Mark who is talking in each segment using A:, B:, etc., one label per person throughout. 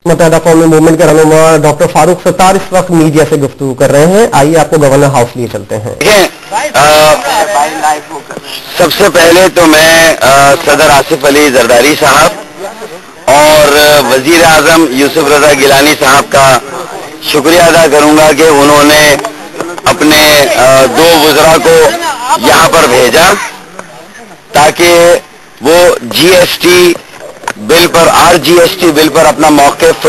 A: मुत्तहदा कौमी मूवमेंट के रहनुमा डॉक्टर फारूक सत्तार इस वक्त मीडिया से गुफ्तगू कर रहे हैं। आइए आपको गवर्नर हाउस लिए चलते हैं।
B: सबसे पहले तो मैं सदर आसिफ अली जरदारी साहब और वजीर आजम यूसुफ रजा गिलानी साहब का शुक्रिया अदा करूंगा कि उन्होंने अपने दो वज़रा को यहाँ पर भेजा ताकि वो जीएसटी बिल पर आरजीएसटी बिल पर अपना मौक़िफ़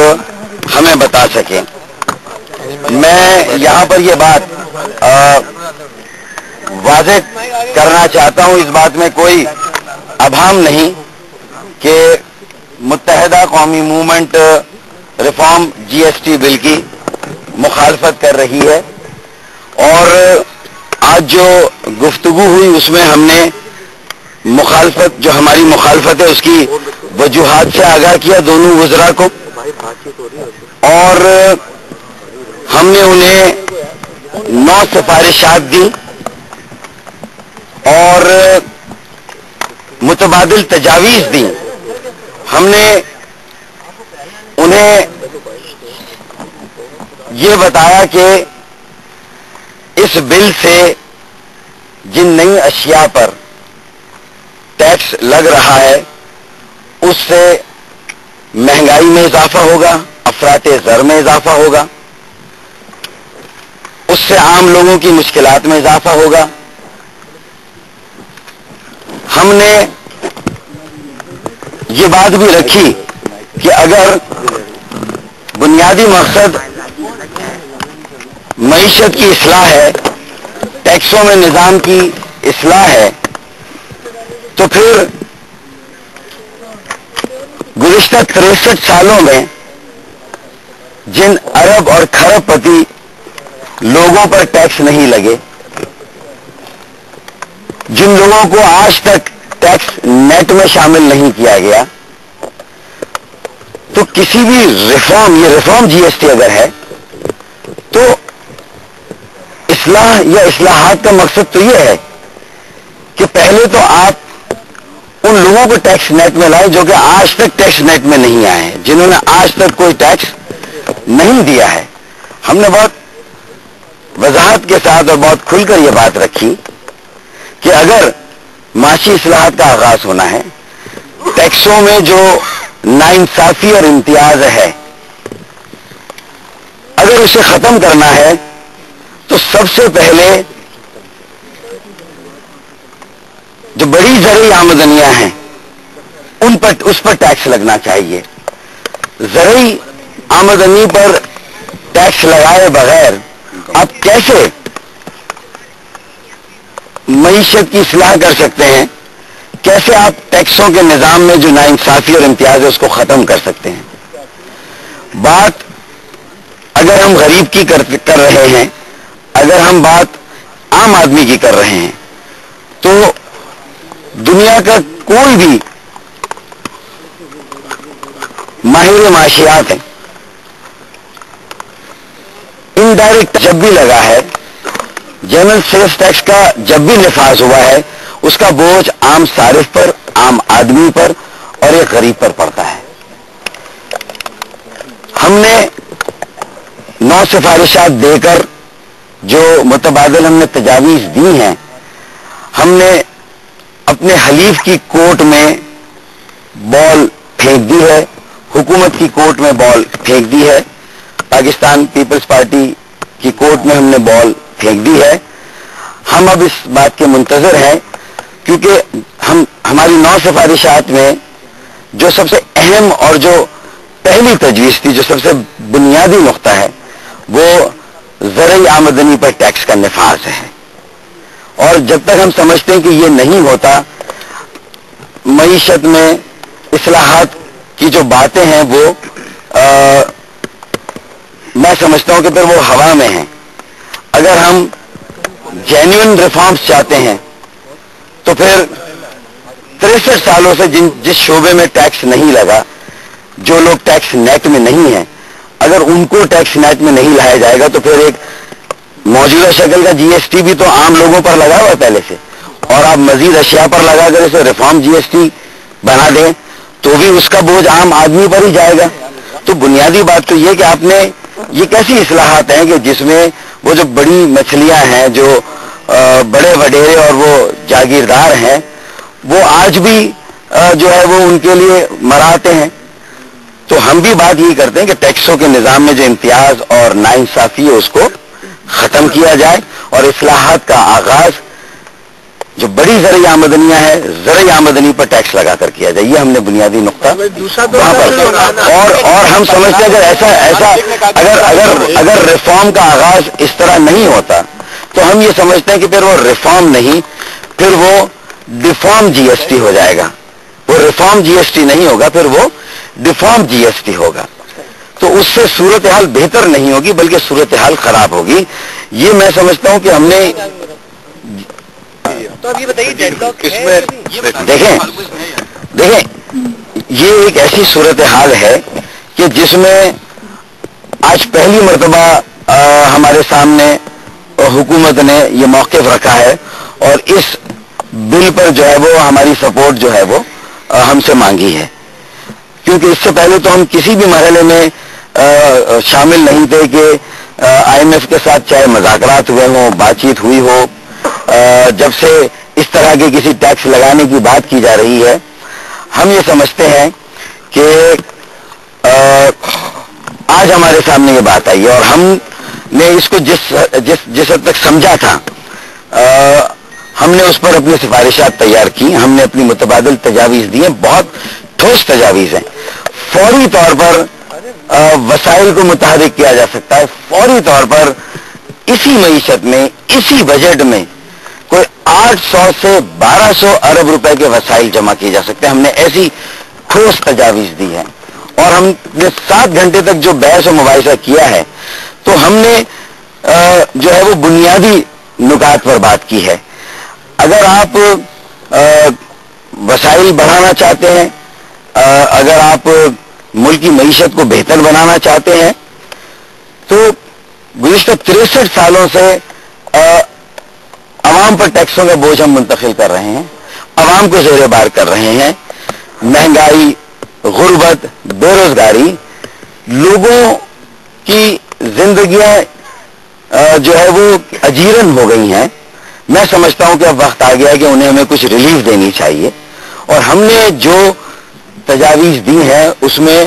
B: हमें बता सकें। मैं यहाँ पर ये बात वाज़ेह करना चाहता हूँ, इस बात में कोई अभाम नहीं कि मुत्तहदा कौमी मूवमेंट रिफॉर्म जीएसटी बिल की मुखालफत कर रही है और आज जो गुफ्तगू हुई उसमें हमने मुखालफत, जो हमारी मुखालफत है उसकी वजूहात से आगाह किया दोनों वज़रा को और हमने उन्हें 9 सिफारिशात दी और मुतबादिल तजावीज़ दी। हमने उन्हें ये बताया कि इस बिल से जिन नई अशिया पर टैक्स लग रहा है उससे महंगाई में इजाफा होगा, अफराते ज़र में इजाफा होगा, उससे आम लोगों की मुश्किलात में इजाफा होगा। हमने ये बात भी रखी कि अगर बुनियादी मकसद मईशत की इस्लाह है, टैक्सों में निज़ाम की इस्लाह है, तो फिर गुज़िश्ता 63 सालों में जिन अरब और खरबपति लोगों पर टैक्स नहीं लगे, जिन लोगों को आज तक टैक्स नेट में शामिल नहीं किया गया, तो किसी भी रिफॉर्म, ये रिफॉर्म जीएसटी अगर है तो इस्लाह या इस्लाहात का मकसद तो ये है कि पहले तो आप उन लोगों को टैक्स नेट में लाए जो कि आज तक टैक्स नेट में नहीं आए हैं, जिन्होंने आज तक कोई टैक्स नहीं दिया है। हमने बहुत वजाहत के साथ और बहुत खुलकर यह बात रखी कि अगर माशी इस्लाहात का आगाज होना है, टैक्सों में जो नाइंसाफी और इम्तियाज है अगर उसे खत्म करना है तो सबसे पहले जो बड़ी ज़रूरी आमदनियां हैं उन पर, उस पर टैक्स लगना चाहिए। ज़रूरी आमदनी पर टैक्स लगाए बगैर आप कैसे मईशत की इस्लाह कर सकते हैं, कैसे आप टैक्सों के निज़ाम में जो नाइंसाफी और इम्तियाज है उसको ख़त्म कर सकते हैं। बात अगर हम गरीब की कर रहे हैं, अगर हम बात आम आदमी की कर रहे हैं, तो दुनिया का कोई भी माहिर माशियात है, इनडायरेक्ट जब भी लगा है, जनरल सेल्स टैक्स का जब भी निफाज हुआ है, उसका बोझ आम सारिफ पर, आम आदमी पर और एक गरीब पर पड़ता है। हमने 9 सिफारिशात देकर जो मुतबादिल हमने तजावीज़ दी हैं, हमने अपने हलीफ की कोर्ट में बॉल फेंक दी है, हुकूमत की कोर्ट में बॉल फेंक दी है, पाकिस्तान पीपल्स पार्टी की कोर्ट में हमने बॉल फेंक दी है। हम अब इस बात के मुंतजर हैं क्योंकि हमारी 9 सिफारिशात में जो सबसे अहम और जो पहली तजवीज़ थी, जो सबसे बुनियादी नुक्ता है, वो ज़रूरी आमदनी पर टैक्स का निफाज है। और जब तक हम समझते हैं कि ये नहीं होता, मईशत में इस्लाहात की जो बातें हैं वो मैं समझता हूं कि फिर वो हवा में हैं। अगर हम जेन्युइन रिफॉर्म्स चाहते हैं तो फिर 63 सालों से जिस शोबे में टैक्स नहीं लगा, जो लोग टैक्स नेट में नहीं है, अगर उनको टैक्स नेट में नहीं लाया जाएगा तो फिर एक मौजूदा शक्ल का जीएसटी भी तो आम लोगों पर लगा हुआ है पहले से, और आप मजीद अशिया पर लगाकर इसे रिफॉर्म जीएसटी बना दें तो भी उसका बोझ आम आदमी पर ही जाएगा। تو بنیادی بات تو یہ کہ آپ نے یہ کیسی اصلاحات ہیں کہ جس میں وہ جو بڑی مچھلیاں ہیں جو بڑے وڈیرے اور وہ جاگیردار ہیں وہ آج بھی جو ہے وہ ان کے لیے مراتے ہیں. تو ہم بھی بات یہی کرتے ہیں کہ ٹیکسوں کے نظام میں جو امتیاز اور ناانصافی ہے اس کو ختم کیا جائے اور اصلاحات کا آغاز جو بڑی زرعی آمدنیاں ہیں زرعی آمدنی پر ٹیکس لگا کر کیا جائے. یہ ہم نے بنیادی نقطہ وہاں پر اور ہم سمجھتے ہیں اگر اگر ریفارم کا آغاز اس طرح نہیں ہوتا تو ہم یہ سمجھتے ہیں کہ پھر وہ ریفارم نہیں, پھر وہ ڈیفارم جی ایس ٹی ہو جائے گا. وہ ریفارم جی ایس ٹی نہیں ہوگا, پھر وہ ڈیفارم جی ایس ٹی ہوگا. تو اس سے صورتحال بہتر نہیں ہوگی بلکہ صورتحال خراب ہوگی. یہ میں سمجھتا ہوں کہ ہم نے دیکھیں یہ ایک ایسی صورتحال ہے کہ جس میں آج پہلی مرتبہ ہمارے سامنے حکومت نے یہ موقف رکھا ہے اور اس بل پر جو ہے وہ ہماری سپورٹ جو ہے وہ ہم سے مانگی ہے, کیونکہ اس سے پہلے تو ہم کسی بھی مرحلے میں شامل نہیں تھے کہ آئی ایم ایف کے ساتھ چاہے مذاکرات ہوئے ہوں, بات چیت ہوئی ہو. جب سے اس طرح کے کسی ٹیکس لگانے کی بات کی جا رہی ہے ہم یہ سمجھتے ہیں کہ آج ہمارے سامنے یہ بات آئی ہے اور ہم نے اس کو جس حد تک سمجھا تھا ہم نے اس پر اپنی سفارشات تیار کی, ہم نے اپنی متبادل تجاویز دی ہیں, بہت ٹھوس تجاویز ہیں. فوری طور پر وسائل کو متحرک کیا جا سکتا ہے, فوری طور پر اسی معیشت میں اسی بجٹ میں کوئی 800 سے 1200 ارب روپے کے وسائل جمع کیے جا سکتے ہیں. ہم نے ایسی ٹھوس تجاویز دی ہے اور ہم نے 7 گھنٹے تک جو بحث و مباحثہ کیا ہے تو ہم نے جو ہے وہ بنیادی نکات پر بات کی ہے. اگر آپ وسائل بڑھانا چاہتے ہیں, اگر آپ ملک کی معیشت کو بہتر بنانا چاہتے ہیں تو گزشتہ 63 سالوں سے عوام پر ٹیکسوں کا بوجھ ہم منتقل کر رہے ہیں, عوام کو زیر بار کر رہے ہیں. مہنگائی, غربت, بے روزگاری, لوگوں کی زندگیاں جو ہے وہ اجیرن ہو گئی ہیں. میں سمجھتا ہوں کہ اب وقت آ گیا ہے کہ انہیں ہمیں کچھ ریلیف دینی چاہیے اور ہم نے جو تجاویز دی ہیں اس میں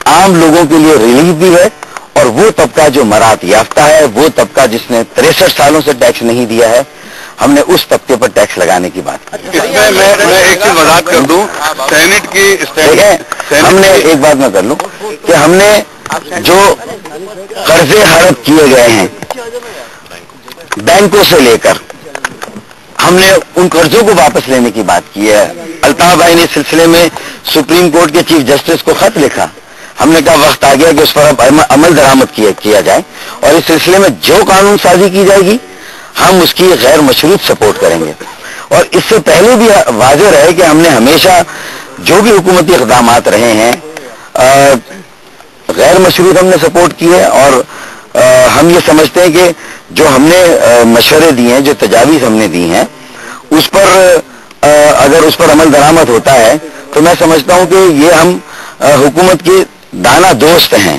B: عام لوگوں کے لیے ریلیف بھی ہے اور وہ طبقہ جو مراد یافتہ ہے, وہ طبقہ جس نے 63 سالوں سے ٹیکس نہیں دیا ہے, ہم نے اس طبقے پر ٹیکس لگانے کی بات کی.
C: اس میں میں ایک چیز وضاحت کر دوں, سینٹ کی
B: ہم نے ایک بات میں کر لوں کہ ہم نے جو قرضے ہڑپ کیے گئے ہیں بینکوں سے لے کر, ہم نے ان قرضوں کو واپس لینے کی بات کی ہے. الطاف بھائی نے اس سلسلے میں سپریم کورٹ کے چیف جسٹس کو خط لکھا. ہم نے کہا وقت آ گیا کہ اس پر اب عمل درآمد کیا جائے اور اس سلسلے میں جو قانون سازی کی جائے گی ہم اس کی غیر مشروط سپورٹ کریں گے. اور اس سے پہلے بھی واضح رہے کہ ہم نے ہمیشہ جو بھی حکومتی اقدامات رہے ہیں غیر مشروط ہم نے سپورٹ کی ہے اور ہم یہ سمجھتے ہیں کہ جو ہم نے مشورے دیے ہیں, جو تجاویز ہم نے دی ہیں, اس پر اگر اس پر عمل درآمد ہوتا ہے تو میں سمجھتا ہوں کہ یہ ہم حکومت کے دانا دوست ہیں.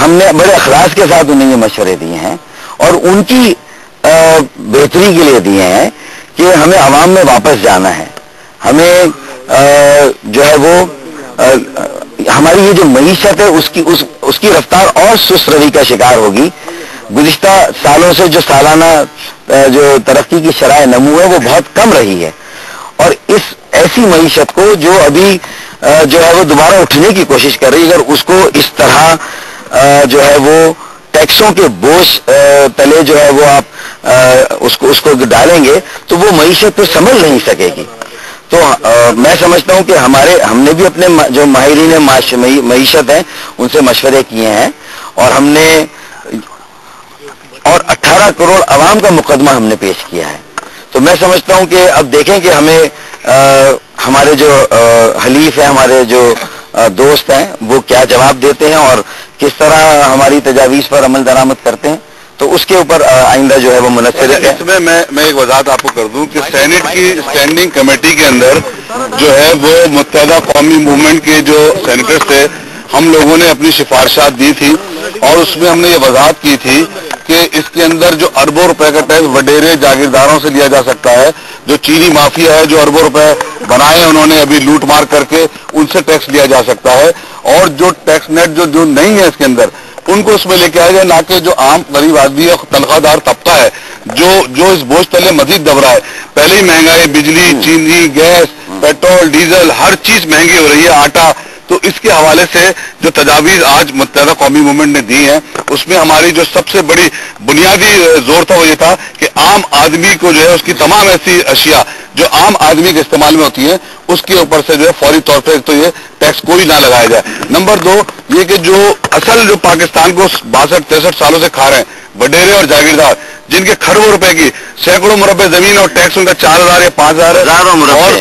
B: ہم نے بڑے اخلاص کے ساتھ انہیں یہ مشورے دیے ہیں اور ان کی بہتری کے لیے دیے ہیں کہ ہمیں عوام میں واپس جانا ہے. ہمیں جو ہے وہ ہماری یہ جو معیشت ہے اس کی رفتار اور سست روی کا شکار ہوگی. گزشتہ سالوں سے جو سالانہ جو ترقی کی شرح نمو ہے وہ بہت کم رہی ہے اور اس ایسی معیشت کو جو ابھی جو ہے وہ دوبارہ اٹھنے کی کوشش کر رہی ہے, اگر اس کو اس طرح جو ہے وہ ٹیکسوں کے بوجھ تلے جو ہے وہ آپ اس کو ڈالیں گے تو وہ معیشت تو سنبھل نہیں سکے گی. تو میں سمجھتا ہوں کہ ہم نے بھی اپنے جو ماہرین معیشت ہیں ان سے مشورے کیے ہیں اور ہم نے 18 کروڑ عوام کا مقدمہ ہم نے پیش کیا ہے. تو میں سمجھتا ہوں کہ اب دیکھیں کہ ہمیں ہمارے جو حلیف ہیں, ہمارے جو دوست ہیں, وہ کیا جواب دیتے ہیں اور کس طرح ہماری تجاویز پر عمل درآمد کرتے ہیں. تو اس کے اوپر آئندہ جو ہے وہ منحصر ہے.
C: اس میں میں ایک وضاحت آپ کو کر دوں کہ سینٹ کی اسٹینڈنگ کمیٹی کے اندر جو ہے وہ متحدہ قومی موومنٹ کے جو سینیٹرز تھے हम लोगों ने अपनी सिफारिशात दी थी और उसमें हमने ये वजाहत की थी कि इसके अंदर जो अरबों रुपए का टैक्स वडेरे जागीरदारों से लिया जा सकता है, जो चीनी माफिया है जो अरबों रुपए बनाए उन्होंने अभी लूट मार करके, उनसे टैक्स लिया जा सकता है, और जो टैक्स नेट जो नहीं है इसके अंदर उनको उसमें लेके आया जाए, ना कि जो आम गरीब आदमी है, तनख्वाहदार तबका है जो इस बोझ तले मजीद दब रहा है। पहले ही महंगाई, बिजली, चीनी, गैस, पेट्रोल, डीजल, हर चीज महंगी हो रही है, आटा। तो इसके हवाले से जो तजावीज आज मुत्तहदा कौमी मूवमेंट ने दी हैं, उसमें हमारी जो सबसे बड़ी बुनियादी जोर था वो ये था कि आम आदमी को जो है उसकी तमाम ऐसी अशिया जो आम आदमी के इस्तेमाल में होती हैं उसके ऊपर से जो है फौरी तौर पर तो ये टैक्स कोई ना लगाया जाए। नंबर 2 ये कि जो असल जो पाकिस्तान को 62-63 सालों से खा रहे हैं वडेरे और जागीरदार, जिनके खरबों रुपए की सैकड़ों मुरब्बे जमीन और टैक्स उनका 4000 या 5000 है,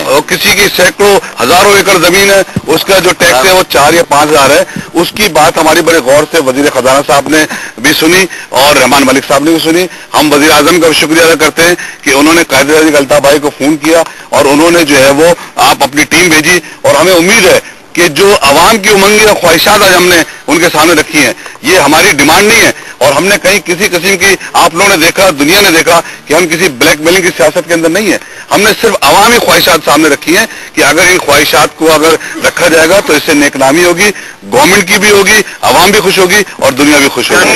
C: और किसी की सैकड़ों हजारों एकड़ जमीन है उसका जो टैक्स है वो 4 या 5000 है। उसकी बात हमारी बड़े गौर से वजीर खजाना साहब ने भी सुनी और रहमान मलिक साहब ने भी सुनी। हम वजीर आजम का भी शुक्रिया अदा करते हैं कि उन्होंने कायदे अजीज अल्ताफ भाई को फोन किया और उन्होंने जो है वो आप अपनी टीम भेजी, और हमें उम्मीद है कि जो अवाम की उमंगें और ख्वाहिशात आज हमने उनके सामने रखी हैं, ये हमारी डिमांड नहीं है, और हमने कहीं किसी किस्म की, आप लोगों ने देखा, दुनिया ने देखा कि हम किसी ब्लैकमेलिंग की सियासत के अंदर नहीं है। हमने सिर्फ अवामी ख्वाहिशात सामने रखी हैं कि अगर इन ख्वाहिशात को अगर रखा जाएगा तो इससे नेकनामी होगी, गवर्नमेंट की भी होगी, अवाम भी खुश होगी और दुनिया भी खुश होगी।
B: मैं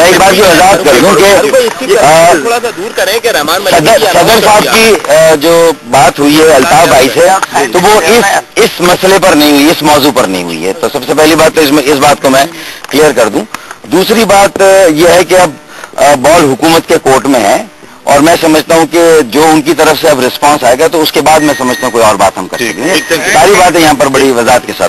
B: एक बात की वजाहत कर दूं कि
D: थोड़ा सा दूर करें कि रहमान
B: सदर साहब की जो बात हुई है अल्ताफ भाई से, तो वो इस मसले पर नहीं हुई, इस मौजू पर नहीं हुई है। तो सबसे पहली बात तो इस बात को मैं क्लियर कर दूं। दूसरी बात यह है कि अब बॉल हुकूमत के कोर्ट में है, और मैं समझता हूं कि जो उनकी तरफ से अब रिस्पांस आएगा तो उसके बाद मैं समझता हूं कोई और बात हम कर सकते हैं। सारी बातें यहां पर बड़ी वजाहत के साथ